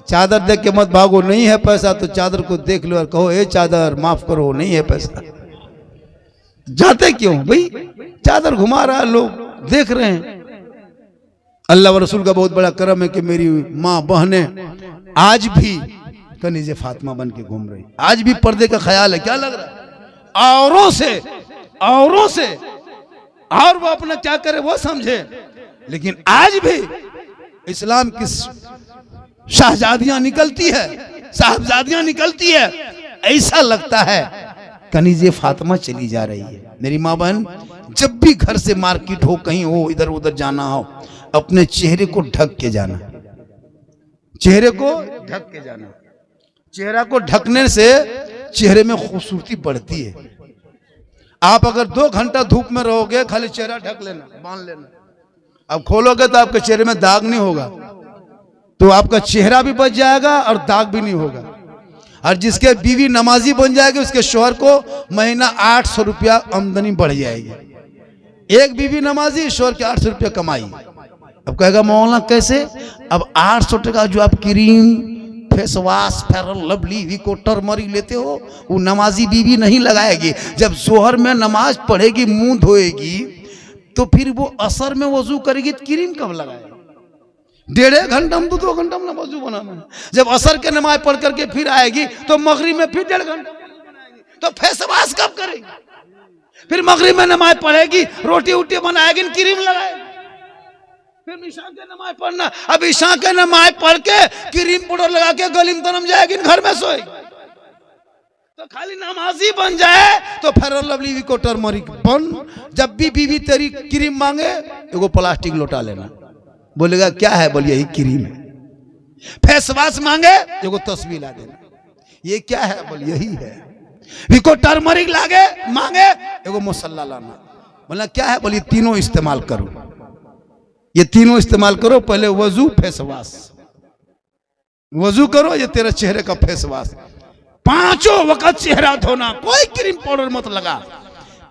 चादर देख के मत भागो। नहीं है पैसा तो चादर को देख लो और कहो ए चादर माफ करो, नहीं है पैसा। जाते क्यों भाई? चादर घुमा रहा है, लोग देख रहे हैं। अल्लाह व रसूल का बहुत बड़ा करम है कि मेरी माँ बहनें आज भी कनीज़े फातिमा बन के घूम रही, आज भी पर्दे का ख्याल है। क्या लग रहा है औरों से और वो अपना क्या करे वो समझे, लेकिन आज भी इस्लाम की शाहजादियां निकलती है, साहबजादियां निकलती है, ऐसा लगता है कनीज़े फातिमा चली जा रही है। मेरी माँ बहन, जब भी घर से मार्केट हो, कहीं हो, इधर उधर जाना हो, अपने चेहरे को ढक के जाना, चेहरे को ढक के जाना। चेहरा को ढकने से चेहरे में खूबसूरती बढ़ती है। आप अगर 2 घंटा धूप में रहोगे, खाली चेहरा ढक लेना, बांध लेना, अब खोलोगे तो आपके चेहरे में दाग नहीं होगा, तो आपका चेहरा भी बच जाएगा और दाग भी नहीं होगा। और जिसके बीवी नमाजी बन जाएगी, उसके शौहर को महीना 800 रुपया आमदनी बढ़ जाएगी। एक बीवी नमाजी, शौहर के 800 रुपया कमाई। अब कहेगा मौलाना कैसे? अब 800 टका जो आप cream, face wash, fair lovely, Vicco, turmeric लेते हो, वो नमाजी बीवी नहीं लगाएगी। जब जोहर में नमाज पढ़ेगी, मुंह धोएगी, तो फिर वो असर में वजू करेगी, तो क्रीम कब लगाएगी? 1.5 घंटा में, 2 घंटा में वजू बनाना है। जब असर के नमाज पढ़ करके फिर आएगी, तो मगरिब में फिर 1.5 घंटा बनाएगी, तो फेस वॉश कब करेगी? फिर मगरिब में नमाज पढ़ेगी, रोटी वोटी बनाएगी, क्रीम लगाएगी, फिर ईशा के नमाज पढ़ना। अब ईशा के नमाज पढ़ के क्रीम पाउडर लगा के गली में तनम जाएगी, घर में सोएगी। तो खाली नमाजी बन जाए तो फेयर लवली, विको, टर्मरिक बन। जब भी बीवी तेरी क्रीम मांगे, एगो प्लास्टिक लोटा लेना, बोलेगा क्या है? बोलिए यही क्रीम है। फेस वॉश मांगे, एगो तस्वीर ला देना, ये क्या है? बोलिए यही है। विको, टर्मरिक लागे मांगे, एगो मसल्ला लाना, बोला क्या है? बोलिए तीनों इस्तेमाल करो, ये तीनों इस्तेमाल करो। पहले वजू, फेस वॉश, वजू करो, ये तेरे चेहरे का फेस वॉश। 5 वक्त चेहरा धोना, कोई क्रीम पाउडर मत लगा।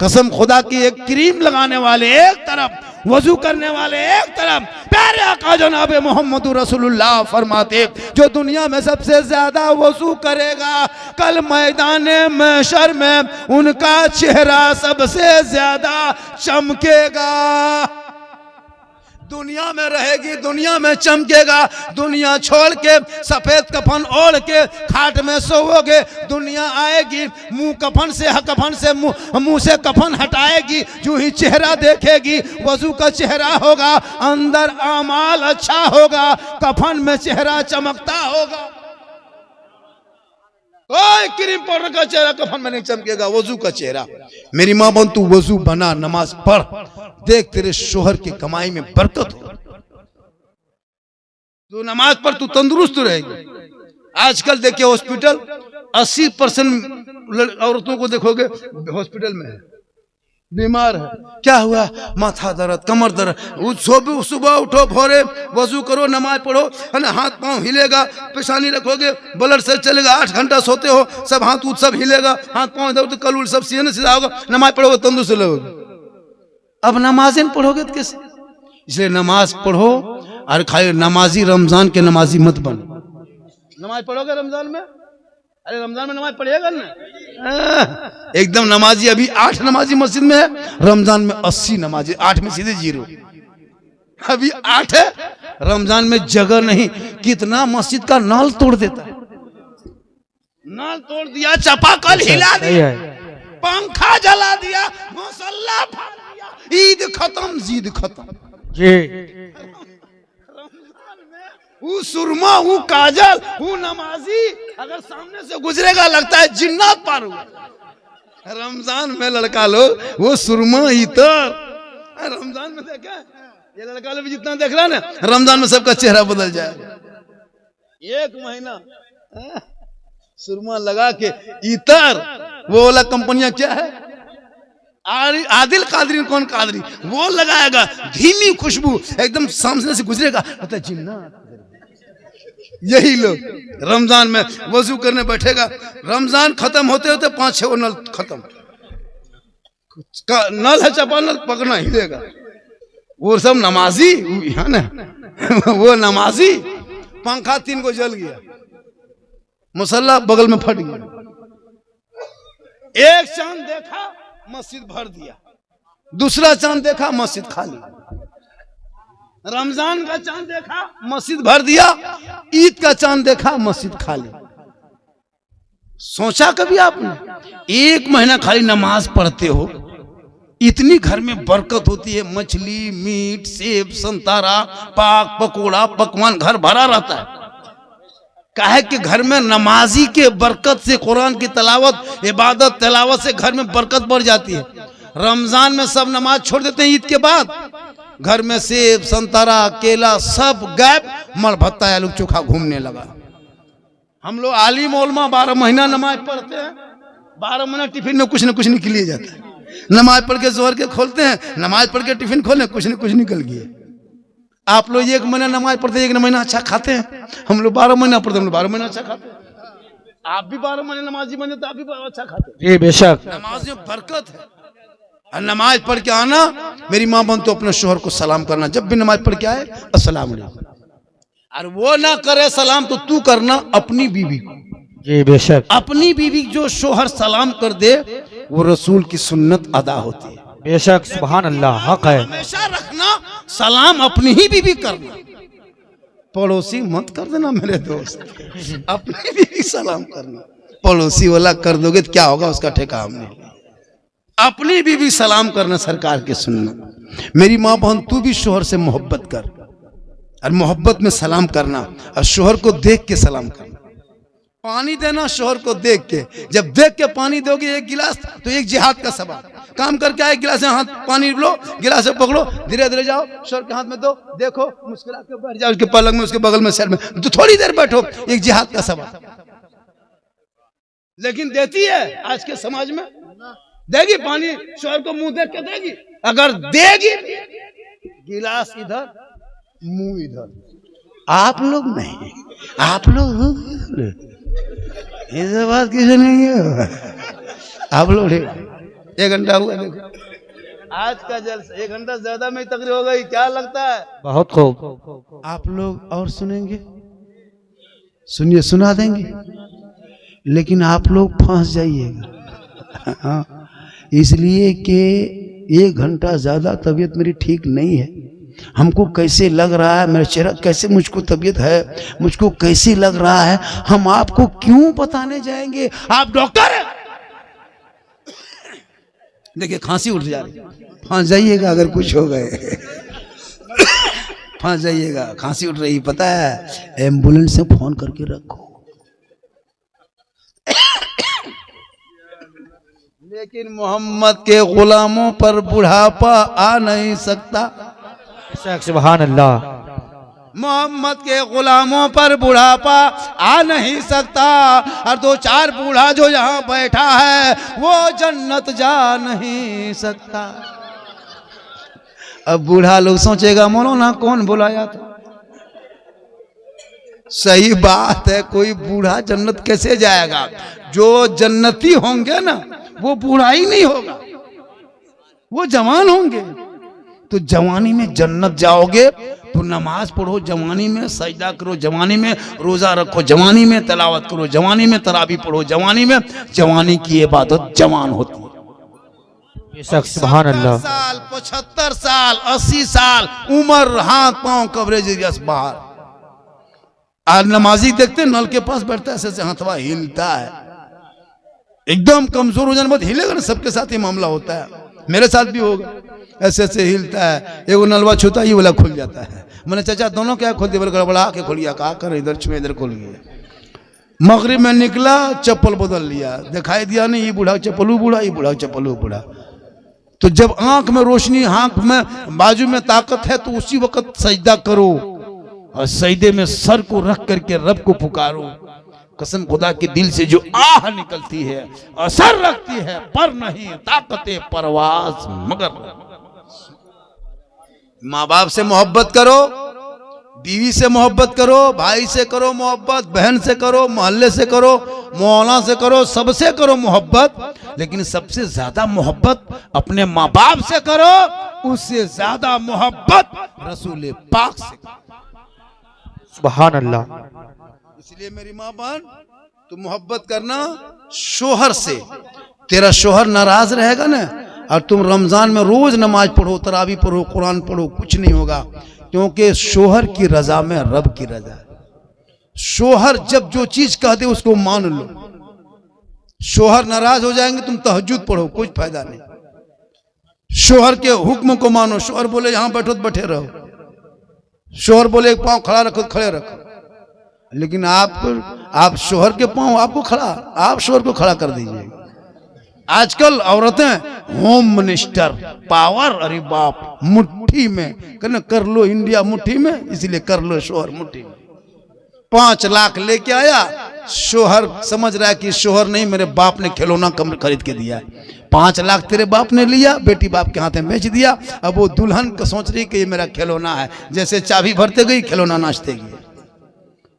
कसम खुदा की, एक क्रीम लगाने वाले एक तरफ, वजू करने वाले एक तरफ। प्यारे आका जनाब मोहम्मद रसूलुल्लाह फरमाते, जो दुनिया में सबसे ज्यादा वजू करेगा, कल मैदान महशर में उनका चेहरा सबसे ज्यादा चमकेगा। दुनिया में रहेगी, दुनिया में चमकेगा। दुनिया छोड़ के सफेद कफन ओढ़ के खाट में सोओगे, दुनिया आएगी मुंह कफन से मुंह से कफन हटाएगी, जो ही चेहरा देखेगी वजू का चेहरा होगा, अंदर आमाल अच्छा होगा, कफन में चेहरा चमकता होगा। कोई क्रीम पाउडर का चेहरा कफन में नहीं चमकेगा, वजू का चेहरा। मेरी माँ बन, तू वजू बना, नमाज पढ़, देख तेरे शोहर की कमाई में बरकत हो। तू नमाज पढ़, तू तंदुरुस्त रहेगी। आजकल देखिए हॉस्पिटल 80% औरतों को देखोगे हॉस्पिटल में है, बीमार है। क्या हुआ? माथा दर्द, कमर दर्द। सुबह उठो, भोरे वजू करो, नमाज पढ़ो, है ना, हाथ पांव हिलेगा, पेशानी रखोगे, ब्लड से चलेगा। 8 घंटा सोते हो, सब हाथ ऊथ सब हिलेगा, हाथ पांव इधर उधर, कल सब सीने सीधा होगा। नमाज पढ़ोगे, तंदुरुस्त रहोगे। अब नमाजें पढ़ोगे तो कैसे? इसलिए नमाज पढ़ो, और खाली नमाजी रमजान के नमाजी मत बनो। नमाज पढ़ोगे रमजान में? अरे रमजान में नमाज पढ़िएगा ना, एकदम नमाजी। अभी 8 नमाजी मस्जिद में है, रमजान में 80 नमाजी, 8 में सीधे 0। अभी 8 है, रमजान में जगह नहीं। कितना मस्जिद का नल तोड़ देता है, नल तोड़ दिया, चापाकल हिला दिया, पंखा जला दिया, मुसल्ला फाड़ दिया, ईद खत्म, जीद खत्म जी। वो सुरमा, वो काजल, वो नमाजी अगर सामने से गुजरेगा लगता है जिन्नात पार हुआ। रमजान में लड़का लोग वो सुरमा इतर, रमजान में देखा ये लड़का लोग जितना देख रहा ना, रमजान में सबका चेहरा बदल जाएगा। 1 महीना सुरमा लगा के इतर, वो वाला कंपनियां क्या है, आदिल कादरी, कौन कादरी, वो लगाएगा, धीमी खुशबू, एकदम सामने से गुजरेगा लगता है जिन्नात। यही लोग रमजान में वजू करने बैठेगा, रमजान खत्म होते होते 5-6 नल खत्म, नल है चापा, नल पकड़ना हिलेगा। वो सब नमाजी है ना, वो नमाजी। पंखा 3 को जल गया, मुसल्ला बगल में फट गया। एक चांद देखा, मस्जिद भर दिया। दूसरा चांद देखा, मस्जिद खाली। रमजान का चांद देखा, मस्जिद भर दिया। ईद का चांद देखा, मस्जिद खाली। सोचा कभी आपने? 1 महीना खाली नमाज पढ़ते हो, इतनी घर में बरकत होती है। मछली, मीट, सेब, संतरा, पाक, पकोड़ा, पकवान घर भरा रहता है। काहे कि घर में नमाजी के बरकत से, कुरान की तिलावत, इबादत, तिलावत से घर में बरकत बढ़ जाती है। रमजान में सब नमाज छोड़ देते हैं, ईद के बाद घर में सेब, संतरा, केला सब गायब। मर भत्ता, आलू चोखा घूमने लगा। हम लोग आलिम उलमा 12 महीना नमाज पढ़ते हैं, 12 महीना टिफिन में कुछ न कुछ निकल जाता है। नमाज पढ़ के जोर के खोलते हैं, नमाज पढ़ के टिफिन खोले, कुछ न कुछ निकल गया। आप लोग 1 महीना नमाज पढ़ते हैं, 1 महीना अच्छा खाते हैं। हम लोग 12 महीना पढ़ते हैं, हम लोग 12 महीना अच्छा खाते हैं। आप भी 12 महीने नमाजी बने तो आप भी अच्छा खाते हैं। जी बेशक, नमाज में बरकत है। और नमाज पढ़ के आना, मेरी माँ बन तो अपने शोहर को सलाम करना, जब भी नमाज पढ़ के आए अस्सलाम वालेकुम। और वो ना करे सलाम तो तू करना अपनी बीवी को। जी बेशक, अपनी बीवी जो शोहर सलाम कर दे, वो रसूल की सुन्नत अदा होती है। बेशक, सुभान अल्लाह, हक है। हमेशा रखना सलाम अपनी ही बीवी करना, पड़ोसी मत कर देना मेरे दोस्त। अपनी बीवी सलाम करना, पड़ोसी वाला कर दोगे तो क्या होगा, उसका ठेका हमने। अपनी बीवी सलाम करना सरकार के सुन्नत। मेरी माँ बहन, तू भी शोहर से मोहब्बत कर, और मोहब्बत में सलाम करना, और शोहर को देख के सलाम करना। पानी देना शोहर को देख के, जब देख के पानी दोगे 1 गिलास तो 1 जिहाद का सवाब। काम करके आए, गिलास में हाथ पानी लो, गिलास में पकड़ो, धीरे धीरे जाओ, शोहर के हाथ में दो, देखो, मुस्कुरा के बैठ जाओ उसके पलंग में, उसके बगल में, सर में, तो थोड़ी देर बैठो, 1 जिहाद का सवाब। लेकिन देती है आज के समाज में? देगी पानी शोहर को मुंह देख के देगी? अगर देगी, गिलास इधर, मुंह इधर। आप लोग नहीं, आप लोग ये बात किसे नहीं है। आप लोग 1 घंटा हुआ, देखो आज का जलसा 1 घंटा ज्यादा में तकरीर हो गई, क्या लगता है? बहुत खूब। आप लोग और सुनेंगे, सुनिए, सुना देंगे, लेकिन आप लोग फंस जाइएगा। इसलिए कि 1 घंटा ज्यादा तबीयत मेरी ठीक नहीं है। हमको कैसे लग रहा है, मेरा चेहरा कैसे, मुझको तबीयत है, मुझको कैसे लग रहा है, हम आपको क्यों बताने जाएंगे? आप डॉक्टर हैं। देखिए खांसी उठ जा रही, फंस जाइएगा अगर कुछ हो गए। फंस जाइएगा, खांसी उठ रही, पता है, एम्बुलेंस से फोन करके रखो। लेकिन मोहम्मद के गुलामों पर बुढ़ापा आ नहीं सकता। सुभान अल्लाह, मोहम्मद के गुलामों पर बुढ़ापा आ नहीं सकता। और 2-4 बूढ़ा जो यहाँ बैठा है, वो जन्नत जा नहीं सकता। अब बूढ़ा लोग सोचेगा, मौलाना कौन बुलाया था? सही बात है, कोई बूढ़ा जन्नत कैसे जाएगा? जो जन्नती होंगे ना, वो बूढ़ा ही नहीं होगा, वो जवान होंगे। तो जवानी में जन्नत जाओगे तो नमाज पढ़ो, जवानी में सजदा करो, जवानी में रोजा रखो, जवानी में तिलावत करो, जवानी में तरावी पढ़ो, जवानी में, जवानी की इबादत जवान होती है। सुभान अल्लाह। 70 साल, 75 साल, 80 साल उम्र, हाथ पांव कवरेज बाहर। आज नमाजी देखते नल के पास बैठता है, ऐसे हाथवा हिलता है, एकदम कमजोर हो जाने बाद हिलेगा ना, सबके साथ ही मामला होता है, मेरे साथ भी होगा। ऐसे ऐसे हिलता है, एगो नलवा छूता ये वाला खुल जाता है। मैंने चाचा दोनों क्या खोल दिया? बोले गड़बड़ा के खोलिया, कहा कर इधर छुए इधर खोल गया। मगरिब में निकला, चप्पल बदल लिया, दिखाई दिया नहीं, ये बूढ़ा चप्पलू बूढ़ा, ये बूढ़ा चप्पलू बूढ़ा। तो जब आंख में रोशनी, आंख में बाजू में ताकत है, तो उसी वक्त सजदा करो, और सजदे में सर को रख करके रब को पुकारो। कसम खुदा के दिल से जो आह निकलती है, असर रखती है, पर नहीं ताकते परवाज मगर। माँ बाप से मोहब्बत करो, बीवी से मोहब्बत करो, भाई से करो मोहब्बत, बहन से करो, मोहल्ले से करो, मौला से करो, सबसे करो मोहब्बत, लेकिन सबसे ज्यादा मोहब्बत अपने माँ बाप से करो, उससे ज्यादा मोहब्बत रसूल पाक से करो। सुभान अल्लाह। इसलिए मेरी माँ बहन, तू मोहब्बत करना शोहर से। तेरा शोहर नाराज रहेगा ना, और तुम रमजान में रोज नमाज पढ़ो, तरावी पढ़ो, कुरान पढ़ो, कुछ नहीं होगा, क्योंकि शोहर की रजा में रब की रजा है। शोहर जब जो चीज कह दे उसको मान लो। शोहर नाराज हो जाएंगे, तुम तहज्जुद पढ़ो, कुछ फायदा नहीं। शोहर के हुक्म को मानो। शोहर बोले यहां बैठो तो बैठे रहो, शोहर बोले एक पांव खड़ा रखो तो खड़े रखो, लेकिन आप शोहर के पांव आपको खड़ा, आप शोहर को खड़ा कर दीजिए। आजकल औरतें होम मिनिस्टर, पावर, अरे बाप, मुट्ठी में कर लो, इंडिया मुट्ठी में, इसलिए कर लो शोहर मुट्ठी में। 5 लाख लेके आया, शोहर समझ रहा है कि शोहर नहीं, मेरे बाप ने खिलौना कम खरीद के दिया है। 5 लाख तेरे बाप ने लिया, बेटी बाप के हाथ में बेच दिया। अब वो दुल्हन को सोच रही कि ये मेरा खिलौना है, जैसे चाबी भरते गई खिलौना नाचते गई।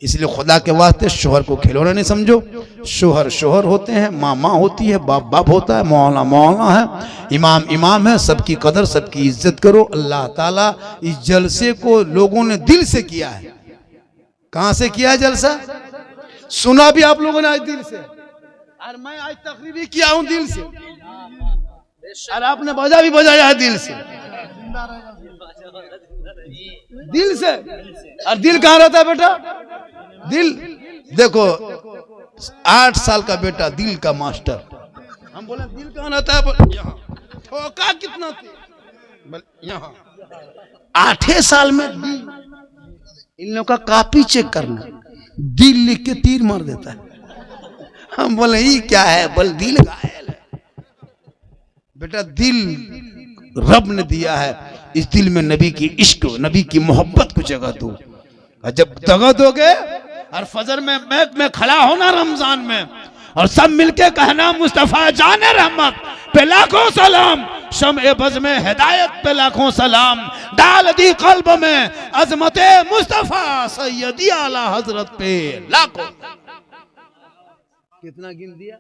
इसलिए खुदा के वास्ते शोहर को खिलौना नहीं समझो। शोहर शोहर होते हैं, माँ माँ होती है, बाप बाप होता है, मौला मौला है, इमाम इमाम है। सबकी कदर, सबकी इज्जत करो। अल्लाह ताला इस जलसे को लोगों ने दिल से किया है। कहां से किया है जलसा? सुना भी आप लोगों ने आज दिल से, और मैं आज तकरीर किया हूं दिल से, और आपने बजा भी बजाया है दिल से, दिल से। और दिल कहां रहता है बेटा? दिल देखो, 8 साल का बेटा दिल का मास्टर। हम बोले दिल कहां रहता है? यहाँ। ठोका कितना थी? यहाँ। 8 साल में दिल, इन लोगों का कॉपी चेक करना, दिल लिख के तीर मार देता है। हम बोले ये क्या है? बोल दिल घायल है बेटा। दिल रब ने दिया है, इस दिल में नबी की इश्क, नबी की मोहब्बत को जगह दो। और जब जगह दोगे, और फजर में बैत में खड़ा होना रमजान में, और सब मिलके कहना मुस्तफा जाने रहमत पे लाखों सलाम, शम्ए बज़ में हिदायत पे लाखों सलाम, डाल दी कल्ब में अजमते मुस्तफा सैयदी आला हजरत पे लाखों। कितना गिन दिया?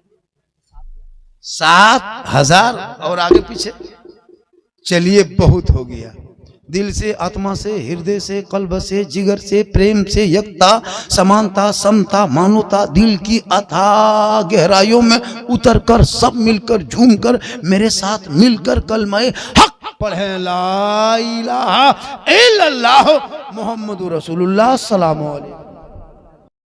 7,000 और आगे पीछे। चलिए बहुत हो गया। दिल से, आत्मा से, हृदय से, कल्ब से, जिगर से, प्रेम से, यकता, समानता, समता, मानवता, दिल की अथाह गहराइयों में उतर कर सब मिलकर झूमकर मेरे साथ मिलकर कलमाए हक पढ़े, ला इलाहा इल्लल्लाह मुहम्मदुर रसूलुल्लाह सल्लल्लाहु अलैहि वसल्लम।